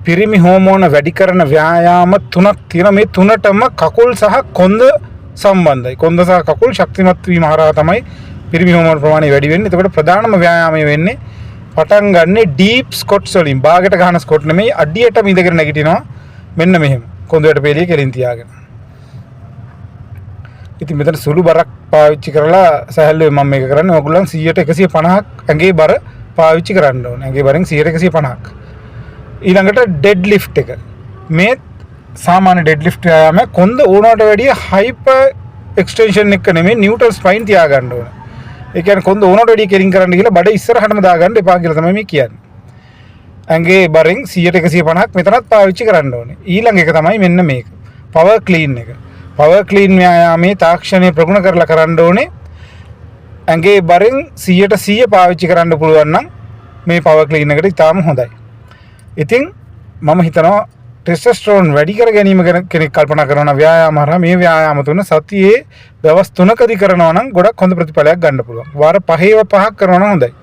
පිරිමි හෝමෝන වැඩි කරන ව්‍යායාම 3ක් තියෙනවා. මේ තුනටම කකුල් සහ කොන්ද සම්බන්ධයි. කොන්ද සහ කකුල් ශක්තිමත් වීම හරහා තමයි පිරිමි හෝමෝන ප්‍රමාණය වැඩි වෙන්නේ. එතකොට ප්‍රධානම ව්‍යායාමය වෙන්නේ පටන් ගන්නෙ ඩීප් ස්කොට්ස් වලින්. බාගෙට ගහන ස්කොට් නෙමෙයි, අඩියට මිදගෙන නැගිටිනවා. මෙන්න මෙහෙම. කොන්දේට පෙළිය කෙලින් තියාගෙන. ඉතින් මෙතන සුළු බරක් පාවිච්චි කරලා සහැල්ලුවෙන් මම මේක කරන්නේ. ඔයගොල්ලන් 100ට 150ක් ඇඟේ බර පාවිච්චි කරන්න ඕනේ. ඇඟේ බරෙන් 100ට 150ක්. ඊළඟට ඩෙඩ් ලිෆ්ට් එක. මේ සාමාන්‍ය ඩෙඩ් ලිෆ්ට් ව්‍යායාමය කොන්ද ඕනකට වැඩිය හයිපර් එක්ස්ටෙන්ෂන් එක නෙමෙයි නියුට්‍රල් ස්පයින් තියාගන්න ඕනේ. ඒ කියන්නේ කොන්ද ඕනකට වැඩිය කෙලින් කරන්න කියලා බඩ ඉස්සරහටම දාගන්න එපා කියලා තමයි මේ කියන්නේ. ඇඟේ බරෙන් 100ට 150ක් මෙතනත් පාවිච්චි කරන්න ඕනේ. ඊළඟ එක තමයි මෙන්න මේක. පවර් ක්ලීන් එක. පවර් ක්ලීන් ව්‍යායාමයේ තාක්ෂණය ප්‍රගුණ කරලා කරන්න ඕනේ. ඇඟේ බරෙන් 100ට 100 පාවිච්චි කරන්න පුළුවන් නම් මේ පවර් ක්ලීන් එකට ඉතාම හොඳයි. ඉතින් මම හිතනවා ටෙස්ටොස්ටෙරෝන් වැඩි කර ගැනීම ගැන කෙනෙක් කල්පනා කරන ව්‍යායාම හරහා මේ ව්‍යායාම තුන සතියේ දවස් 3කදී කරනවා නම් ගොඩක් හොඳ ප්‍රතිඵලයක් ගන්න පුළුවන්. වාර 5ව 5ක් කරනවා නම් හොඳයි.